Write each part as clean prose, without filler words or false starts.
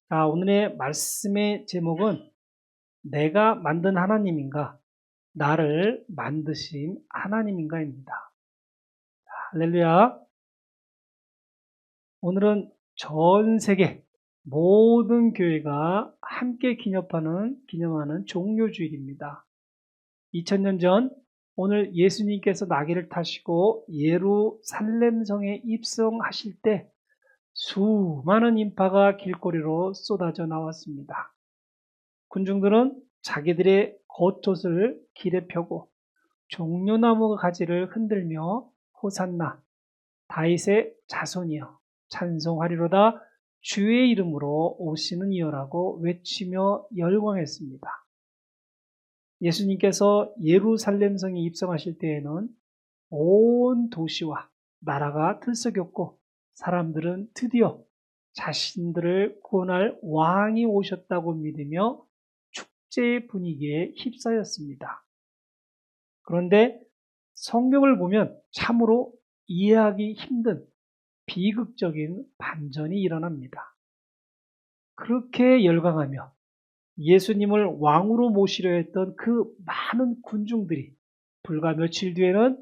자, 오늘의 말씀의 제목은 내가 만든 하나님인가, 나를 만드신 하나님인가입니다. 할렐루야. 오늘은 전 세계 모든 교회가 함께 기념하는 종료주일입니다. 2000년 전 오늘 예수님께서 나귀를 타시고 예루살렘 성에 입성하실 때 수많은 인파가 길거리로 쏟아져 나왔습니다. 군중들은 자기들의 겉옷을 길에 펴고 종려나무 가지를 흔들며 호산나 다윗의 자손이여 찬송하리로다 주의 이름으로 오시는 이여라고 외치며 열광했습니다. 예수님께서 예루살렘 성에 입성하실 때에는 온 도시와 나라가 들썩였고 사람들은 드디어 자신들을 구원할 왕이 오셨다고 믿으며 축제 분위기에 휩싸였습니다. 그런데 성경을 보면 참으로 이해하기 힘든 비극적인 반전이 일어납니다. 그렇게 열광하며 예수님을 왕으로 모시려 했던 그 많은 군중들이 불과 며칠 뒤에는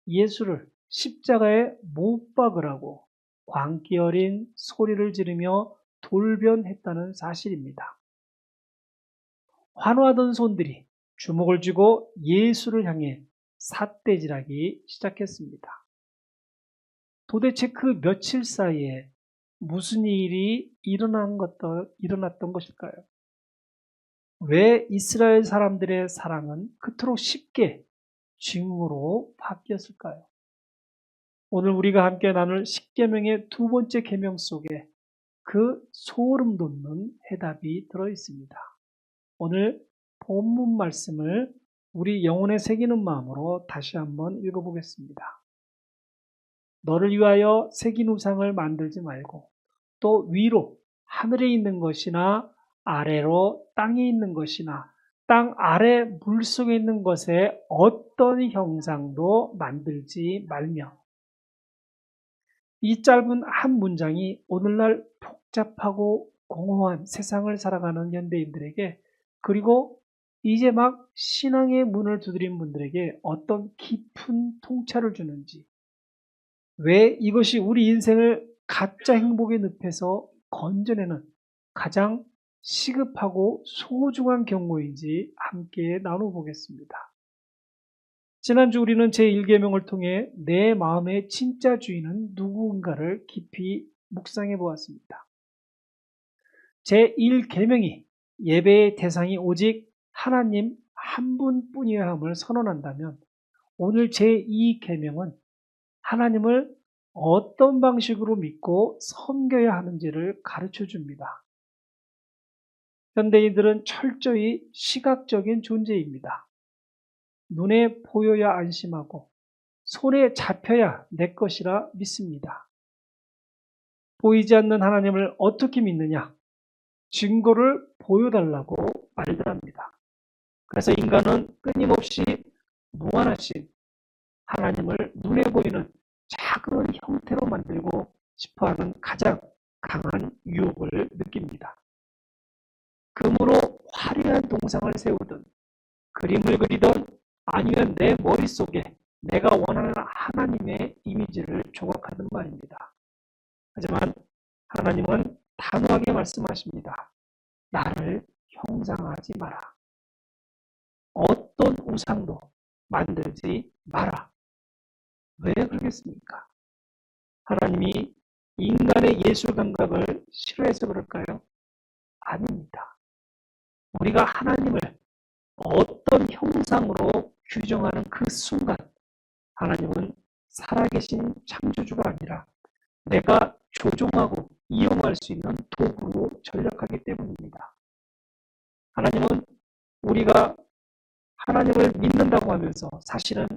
예수를 십자가에 못 박으라고 광기 어린 소리를 지르며 돌변했다는 사실입니다. 환호하던 손들이 주먹을 쥐고 예수를 향해 삿대질하기 시작했습니다. 도대체 그 며칠 사이에 무슨 일이 일어났던 것일까요? 왜 이스라엘 사람들의 사랑은 그토록 쉽게 징후로 바뀌었을까요? 오늘 우리가 함께 나눌 십계명의 두 번째 계명 속에 그 소름 돋는 해답이 들어있습니다. 오늘 본문 말씀을 우리 영혼에 새기는 마음으로 다시 한번 읽어보겠습니다. 너를 위하여 새긴 우상을 만들지 말고 또 위로 하늘에 있는 것이나 아래로 땅에 있는 것이나 땅 아래 물속에 있는 것에 어떤 형상도 만들지 말며. 이 짧은 한 문장이 오늘날 복잡하고 공허한 세상을 살아가는 현대인들에게, 그리고 이제 막 신앙의 문을 두드린 분들에게 어떤 깊은 통찰을 주는지, 왜 이것이 우리 인생을 가짜 행복의 늪에서 건져내는 가장 시급하고 소중한 경고인지 함께 나눠보겠습니다. 지난주 우리는 제1계명을 통해 내 마음의 진짜 주인은 누구인가를 깊이 묵상해 보았습니다. 제1계명이 예배의 대상이 오직 하나님 한 분뿐이어야 함을 선언한다면, 오늘 제2계명은 하나님을 어떤 방식으로 믿고 섬겨야 하는지를 가르쳐 줍니다. 현대인들은 철저히 시각적인 존재입니다. 눈에 보여야 안심하고 손에 잡혀야 내 것이라 믿습니다. 보이지 않는 하나님을 어떻게 믿느냐? 증거를 보여달라고 말들 합니다. 그래서 인간은 끊임없이 무한하신 하나님을 눈에 보이는 작은 형태로 만들고 싶어하는 가장 강한 유혹을 느낍니다. 금으로 화려한 동상을 세우든 그림을 그리든 아니면 내 머릿속에 내가 원하는 하나님의 이미지를 조각하든 말입니다. 하지만 하나님은 단호하게 말씀하십니다. 나를 형상하지 마라. 어떤 우상도 만들지 마라. 왜 그러겠습니까? 하나님이 인간의 예술 감각을 싫어해서 그럴까요? 아닙니다. 우리가 하나님을 어떤 형상으로 규정하는 그 순간, 하나님은 살아계신 창조주가 아니라 내가 조종하고 이용할 수 있는 도구로 전락하기 때문입니다. 하나님은 우리가 하나님을 믿는다고 하면서 사실은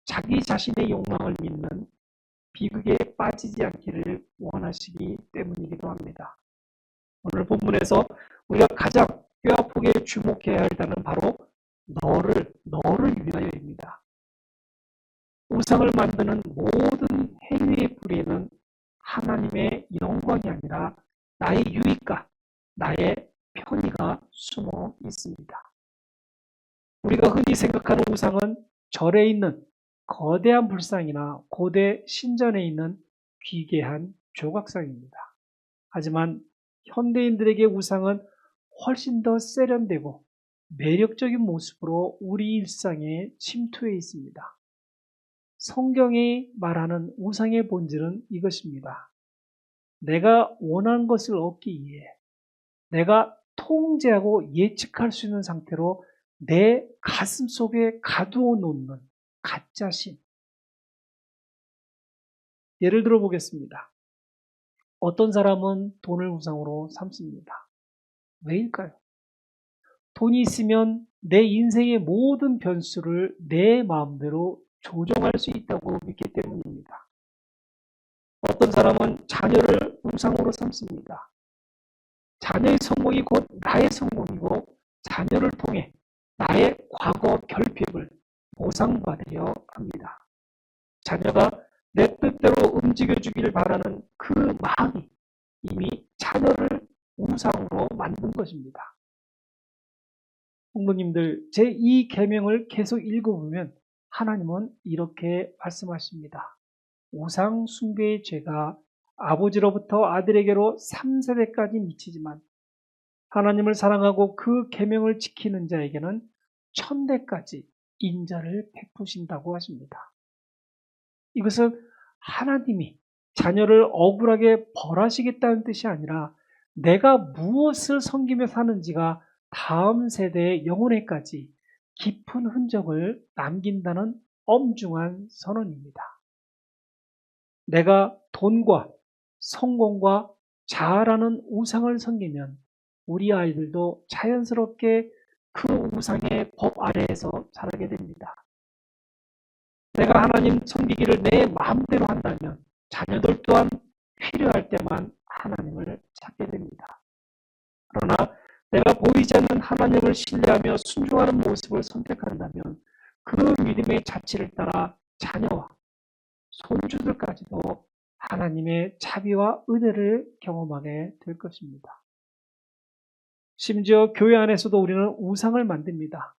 자기 자신의 욕망을 믿는 비극에 빠지지 않기를 원하시기 때문이기도 합니다. 오늘 본문에서 우리가 가장 뼈아프게 주목해야 할 단어는 바로 너를 위하여입니다. 우상을 만드는 모든 행위의 뿌리에는 하나님의 영광이 아니라 나의 유익과 나의 편의가 숨어 있습니다. 우리가 흔히 생각하는 우상은 절에 있는 거대한 불상이나 고대 신전에 있는 귀괴한 조각상입니다. 하지만 현대인들에게 우상은 훨씬 더 세련되고 매력적인 모습으로 우리 일상에 침투해 있습니다. 성경이 말하는 우상의 본질은 이것입니다. 내가 원하는 것을 얻기 위해 내가 통제하고 예측할 수 있는 상태로 내 가슴 속에 가두어 놓는 가짜신. 예를 들어 보겠습니다. 어떤 사람은 돈을 우상으로 삼습니다. 왜일까요? 돈이 있으면 내 인생의 모든 변수를 내 마음대로 조정할 수 있다고 믿기 때문입니다. 어떤 사람은 자녀를 우상으로 삼습니다. 자녀의 성공이 곧 나의 성공이고 자녀를 통해 나의 과거 결핍을 보상받으려 합니다. 자녀가 내 뜻대로 움직여주기를 바라는 그 마음이 이미 자녀를 우상으로 만든 것입니다. 성도님들, 제2 계명을 계속 읽어보면 하나님은 이렇게 말씀하십니다. 우상 숭배의 죄가 아버지로부터 아들에게로 3세대까지 미치지만 하나님을 사랑하고 그 계명을 지키는 자에게는 1000대까지 인자를 베푸신다고 하십니다. 이것은 하나님이 자녀를 억울하게 벌하시겠다는 뜻이 아니라 내가 무엇을 섬기며 사는지가 다음 세대의 영혼에까지 깊은 흔적을 남긴다는 엄중한 선언입니다. 내가 돈과 성공과 자아라는 우상을 섬기면 우리 아이들도 자연스럽게 그 우상의 법 아래에서 자라게 됩니다. 내가 하나님 섬기기를 내 마음대로 한다면 자녀들 또한 필요할 때만 하나님을 찾게 됩니다. 그러나 내가 보이지 않는 하나님을 신뢰하며 순종하는 모습을 선택한다면 그 믿음의 자취를 따라 자녀와 손주들까지도 하나님의 자비와 은혜를 경험하게 될 것입니다. 심지어 교회 안에서도 우리는 우상을 만듭니다.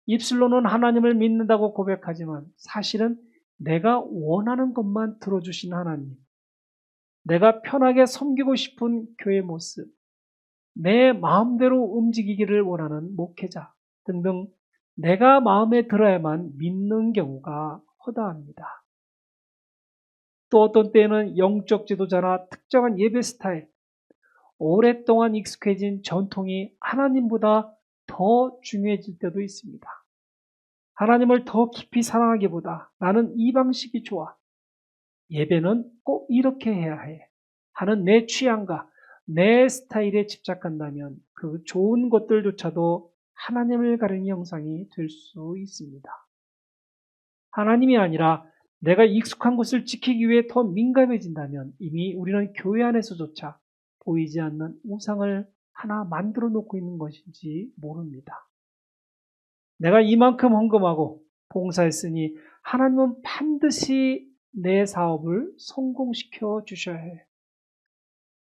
입술로는 하나님을 믿는다고 고백하지만 사실은 내가 원하는 것만 들어주신 하나님, 내가 편하게 섬기고 싶은 교회 모습, 내 마음대로 움직이기를 원하는 목회자 등등 내가 마음에 들어야만 믿는 경우가 허다합니다. 또 어떤 때에는 영적 지도자나 특정한 예배 스타일, 오랫동안 익숙해진 전통이 하나님보다 더 중요해질 때도 있습니다. 하나님을 더 깊이 사랑하기보다 나는 이 방식이 좋아. 예배는 꼭 이렇게 해야 해. 하는 내 취향과 내 스타일에 집착한다면 그 좋은 것들조차도 하나님을 가리는 형상이 될 수 있습니다. 하나님이 아니라 내가 익숙한 것을 지키기 위해 더 민감해진다면 이미 우리는 교회 안에서조차 보이지 않는 우상을 하나 만들어 놓고 있는 것인지 모릅니다. 내가 이만큼 헌금하고 봉사했으니 하나님은 반드시 내 사업을 성공시켜 주셔야 해.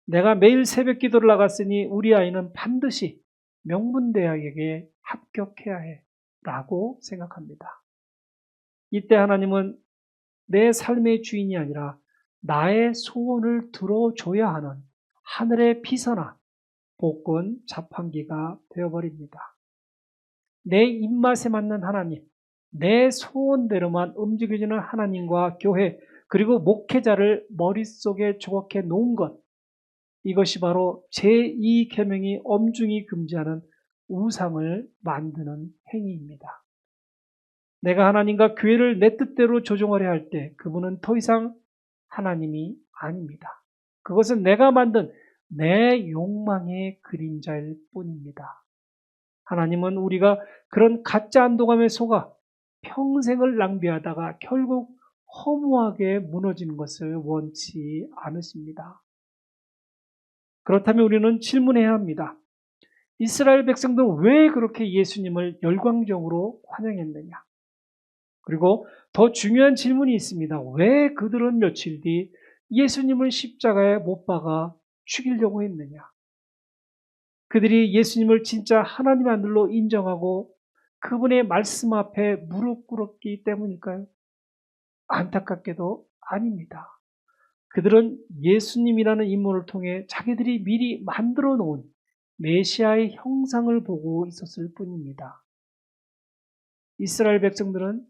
내가 매일 새벽 기도를 나갔으니 우리 아이는 반드시 명문대학에게 합격해야 해. 라고 생각합니다. 이때 하나님은 내 삶의 주인이 아니라 나의 소원을 들어줘야 하는 하늘의 비서나 복권 자판기가 되어버립니다. 내 입맛에 맞는 하나님, 내 소원대로만 움직여지는 하나님과 교회 그리고 목회자를 머릿속에 조각해 놓은 것, 이것이 바로 제2 계명이 엄중히 금지하는 우상을 만드는 행위입니다. 내가 하나님과 교회를 내 뜻대로 조종하려 할 때 그분은 더 이상 하나님이 아닙니다. 그것은 내가 만든 내 욕망의 그림자일 뿐입니다. 하나님은 우리가 그런 가짜 안도감에 속아 평생을 낭비하다가 결국 허무하게 무너지는 것을 원치 않으십니다. 그렇다면 우리는 질문해야 합니다. 이스라엘 백성들은 왜 그렇게 예수님을 열광적으로 환영했느냐? 그리고 더 중요한 질문이 있습니다. 왜 그들은 며칠 뒤 예수님을 십자가에 못 박아 죽이려고 했느냐? 그들이 예수님을 진짜 하나님의 아들로 인정하고 그분의 말씀 앞에 무릎 꿇었기 때문일까요? 안타깝게도 아닙니다. 그들은 예수님이라는 인물을 통해 자기들이 미리 만들어 놓은 메시아의 형상을 보고 있었을 뿐입니다. 이스라엘 백성들은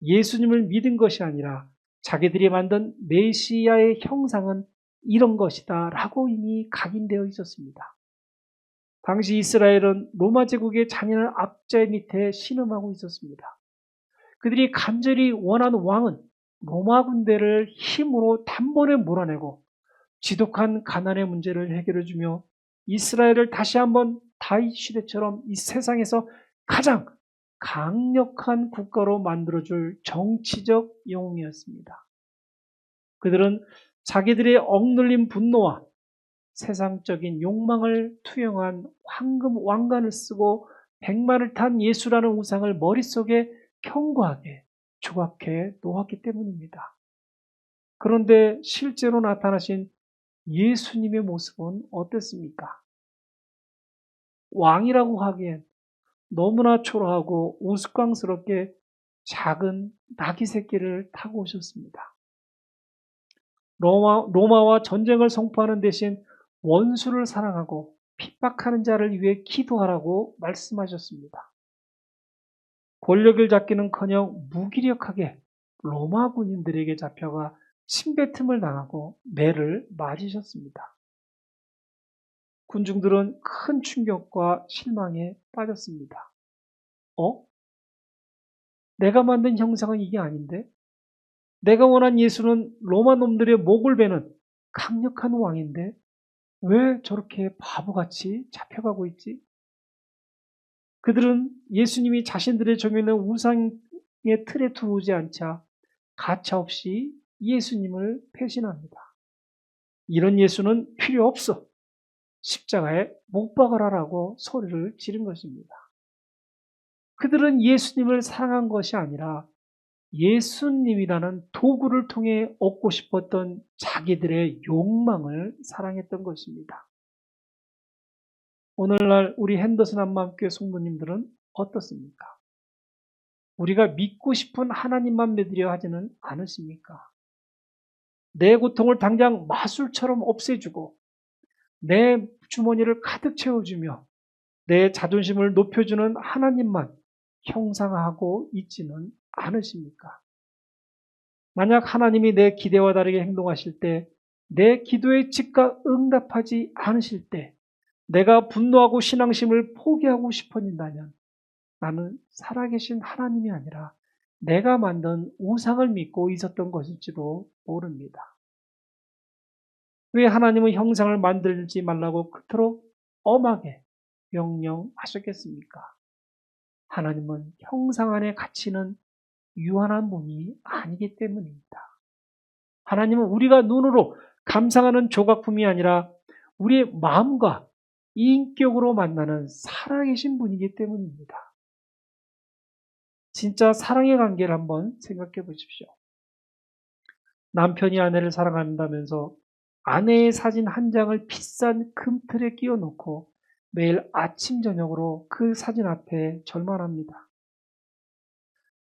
예수님을 믿은 것이 아니라 자기들이 만든 메시아의 형상은 이런 것이다 라고 이미 각인되어 있었습니다. 당시 이스라엘은 로마 제국의 잔인한 압제 밑에 신음하고 있었습니다. 그들이 간절히 원하는 왕은 로마 군대를 힘으로 단번에 몰아내고 지독한 가난의 문제를 해결해주며 이스라엘을 다시 한번 다윗 시대처럼 이 세상에서 가장 강력한 국가로 만들어줄 정치적 영웅이었습니다. 그들은 자기들의 억눌린 분노와 세상적인 욕망을 투영한 황금 왕관을 쓰고 백마를 탄 예수라는 우상을 머릿속에 견고하게 조각해 놓았기 때문입니다. 그런데 실제로 나타나신 예수님의 모습은 어땠습니까? 왕이라고 하기엔 너무나 초라하고 우스꽝스럽게 작은 나귀 새끼를 타고 오셨습니다. 로마와 전쟁을 선포하는 대신 원수를 사랑하고 핍박하는 자를 위해 기도하라고 말씀하셨습니다. 권력을 잡기는커녕 무기력하게 로마 군인들에게 잡혀가 침뱉음을 당하고 매를 맞으셨습니다. 군중들은 큰 충격과 실망에 빠졌습니다. 내가 만든 형상은 이게 아닌데? 내가 원한 예수는 로마 놈들의 목을 베는 강력한 왕인데 왜 저렇게 바보같이 잡혀가고 있지? 그들은 예수님이 자신들의 정해놓은 우상의 틀에 들어오지 않자 가차없이 예수님을 배신합니다. 이런 예수는 필요 없어. 십자가에 못 박아라라고 소리를 지른 것입니다. 그들은 예수님을 사랑한 것이 아니라 예수님이라는 도구를 통해 얻고 싶었던 자기들의 욕망을 사랑했던 것입니다. 오늘날 우리 핸더슨 한마음교회 성도님들은 어떻습니까? 우리가 믿고 싶은 하나님만 믿으려 하지는 않으십니까? 내 고통을 당장 마술처럼 없애주고 내 주머니를 가득 채워주며 내 자존심을 높여주는 하나님만 형상화하고 있지는 않으십니까? 만약 하나님이 내 기대와 다르게 행동하실 때, 내 기도에 즉각 응답하지 않으실 때, 내가 분노하고 신앙심을 포기하고 싶어진다면 나는 살아계신 하나님이 아니라 내가 만든 우상을 믿고 있었던 것일지도 모릅니다. 왜 하나님은 형상을 만들지 말라고 그토록 엄하게 명령하셨겠습니까? 하나님은 형상 안에 갇히는 유한한 분이 아니기 때문입니다. 하나님은 우리가 눈으로 감상하는 조각품이 아니라 우리의 마음과 인격으로 만나는 살아계신 분이기 때문입니다. 진짜 사랑의 관계를 한번 생각해 보십시오. 남편이 아내를 사랑한다면서 아내의 사진 한 장을 비싼 금틀에 끼워 놓고 매일 아침 저녁으로 그 사진 앞에 절만합니다.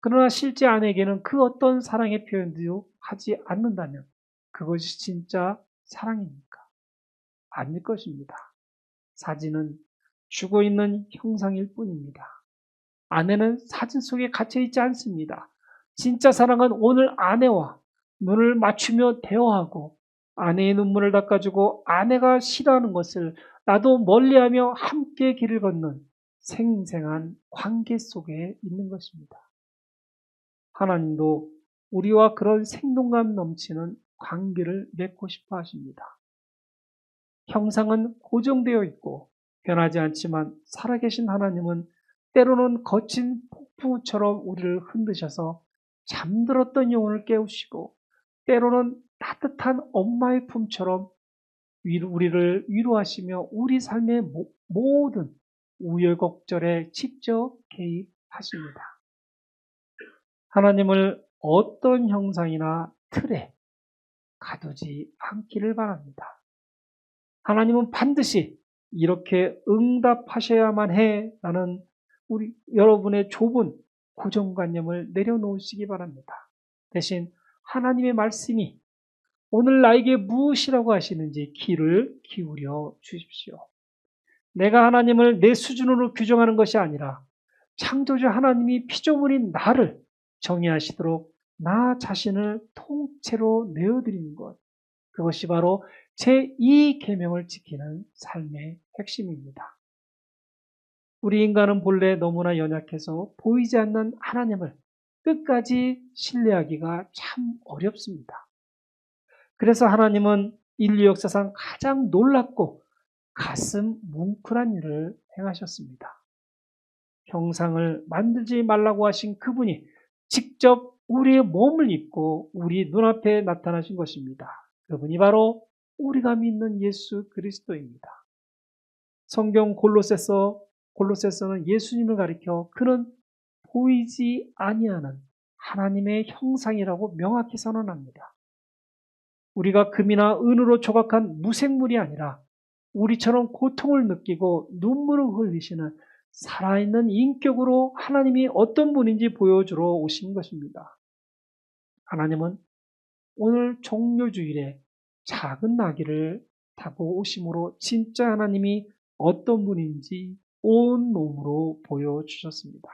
그러나 실제 아내에게는 그 어떤 사랑의 표현도 하지 않는다면 그것이 진짜 사랑입니까? 아닐 것입니다. 사진은 죽어있는 형상일 뿐입니다. 아내는 사진 속에 갇혀있지 않습니다. 진짜 사랑은 오늘 아내와 눈을 맞추며 대화하고 아내의 눈물을 닦아주고 아내가 싫어하는 것을 나도 멀리하며 함께 길을 걷는 생생한 관계 속에 있는 것입니다. 하나님도 우리와 그런 생동감 넘치는 관계를 맺고 싶어 하십니다. 형상은 고정되어 있고 변하지 않지만 살아계신 하나님은 때로는 거친 폭풍처럼 우리를 흔드셔서 잠들었던 영혼을 깨우시고 때로는 따뜻한 엄마의 품처럼 우리를 위로하시며 우리 삶의 모든 우여곡절에 직접 개입하십니다. 하나님을 어떤 형상이나 틀에 가두지 않기를 바랍니다. 하나님은 반드시 이렇게 응답하셔야만 해. 라는 여러분의 좁은 고정관념을 내려놓으시기 바랍니다. 대신 하나님의 말씀이 오늘 나에게 무엇이라고 하시는지 귀를 기울여 주십시오. 내가 하나님을 내 수준으로 규정하는 것이 아니라 창조주 하나님이 피조물인 나를 정의하시도록 나 자신을 통째로 내어드리는 것. 그것이 바로 제2 계명을 지키는 삶의 핵심입니다. 우리 인간은 본래 너무나 연약해서 보이지 않는 하나님을 끝까지 신뢰하기가 참 어렵습니다. 그래서 하나님은 인류 역사상 가장 놀랍고 가슴 뭉클한 일을 행하셨습니다. 형상을 만들지 말라고 하신 그분이 직접 우리의 몸을 입고 우리 눈앞에 나타나신 것입니다. 그분이 바로 우리가 믿는 예수 그리스도입니다. 성경 골로새서는 예수님을 가리켜 그는 보이지 아니하는 하나님의 형상이라고 명확히 선언합니다. 우리가 금이나 은으로 조각한 무생물이 아니라 우리처럼 고통을 느끼고 눈물을 흘리시는 살아있는 인격으로 하나님이 어떤 분인지 보여주러 오신 것입니다. 하나님은 오늘 종료주일에 작은 나귀를 타고 오심으로 진짜 하나님이 어떤 분인지 온 몸으로 보여주셨습니다.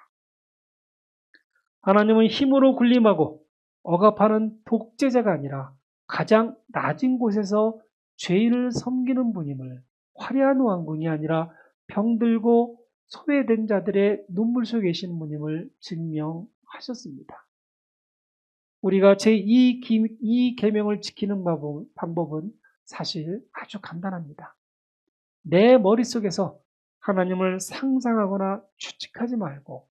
하나님은 힘으로 군림하고 억압하는 독재자가 아니라 가장 낮은 곳에서 죄인을 섬기는 분임을, 화려한 왕군이 아니라 병들고 소외된 자들의 눈물 속에 계시는 분임을 증명하셨습니다. 우리가 제2 계명을 지키는 방법은 사실 아주 간단합니다. 내 머릿속에서 하나님을 상상하거나 추측하지 말고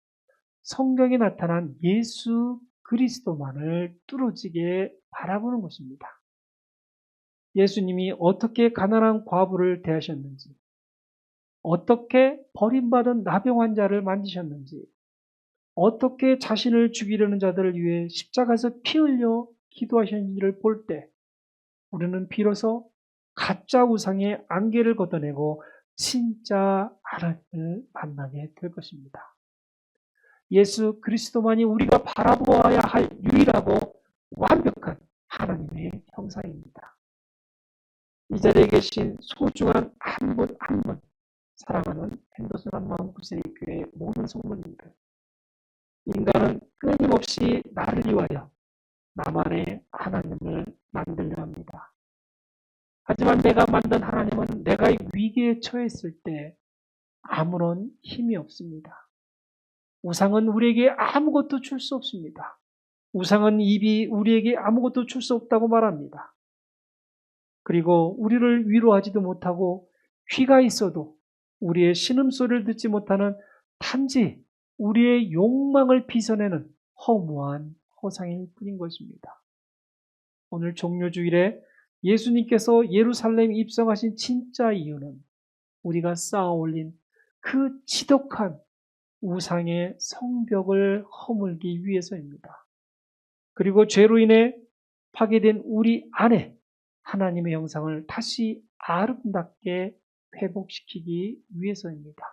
성경에 나타난 예수 그리스도만을 뚫어지게 바라보는 것입니다. 예수님이 어떻게 가난한 과부를 대하셨는지, 어떻게 버림받은 나병 환자를 만지셨는지, 어떻게 자신을 죽이려는 자들을 위해 십자가에서 피 흘려 기도하셨는지를 볼 때 우리는 비로소 가짜 우상의 안개를 걷어내고 진짜 하나님을 만나게 될 것입니다. 예수 그리스도만이 우리가 바라보아야 할 유일하고 완벽한 하나님의 형상입니다. 이 자리에 계신 소중한 한 분 한 분 사랑하는 henderson 한마음구세리 교회 모든 성도님들, 인간은 끊임없이 나를 위하여 나만의 하나님을 만들려 합니다. 하지만 내가 만든 하나님은 내가 위기에 처했을 때 아무런 힘이 없습니다. 우상은 우리에게 아무것도 줄 수 없습니다. 우상은 입이 우리에게 아무것도 줄 수 없다고 말합니다. 그리고 우리를 위로하지도 못하고 귀가 있어도 우리의 신음소리를 듣지 못하는 단지 우리의 욕망을 빚어내는 허무한 허상일 뿐인 것입니다. 오늘 종료주일에 예수님께서 예루살렘에 입성하신 진짜 이유는 우리가 쌓아 올린 그 지독한 우상의 성벽을 허물기 위해서입니다. 그리고 죄로 인해 파괴된 우리 안에 하나님의 형상을 다시 아름답게 회복시키기 위해서입니다.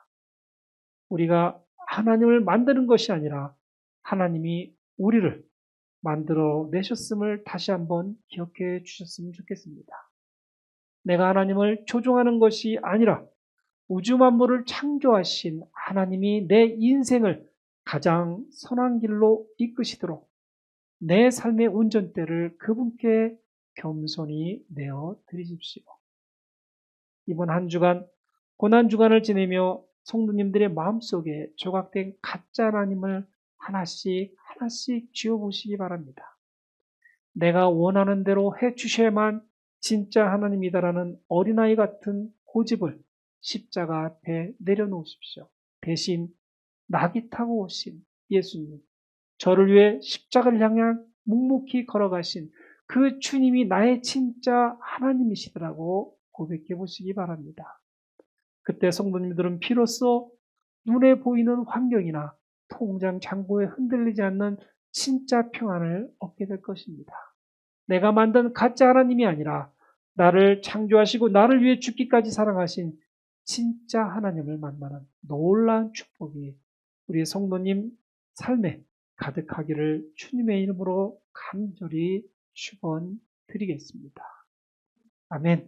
우리가 하나님을 만드는 것이 아니라 하나님이 우리를 만들어 내셨음을 다시 한번 기억해 주셨으면 좋겠습니다. 내가 하나님을 조종하는 것이 아니라 우주 만물을 창조하신 하나님이 내 인생을 가장 선한 길로 이끄시도록 내 삶의 운전대를 그분께 겸손히 내어 드리십시오. 이번 한 주간 고난 주간을 지내며 성도님들의 마음속에 조각된 가짜 하나님을 하나씩 지워보시기 바랍니다. 내가 원하는 대로 해주셔야만 진짜 하나님이다라는 어린아이 같은 고집을 십자가 앞에 내려놓으십시오. 대신 낙이 타고 오신 예수님, 저를 위해 십자가를 향해 묵묵히 걸어가신 그 주님이 나의 진짜 하나님이시더라고 고백해 보시기 바랍니다. 그때 성도님들은 비로소 눈에 보이는 환경이나 통장 잔고에 흔들리지 않는 진짜 평안을 얻게 될 것입니다. 내가 만든 가짜 하나님이 아니라 나를 창조하시고 나를 위해 죽기까지 사랑하신 진짜 하나님을 만나는 놀라운 축복이 우리 성도님 삶에 가득하기를 주님의 이름으로 간절히 축원드리겠습니다. 아멘.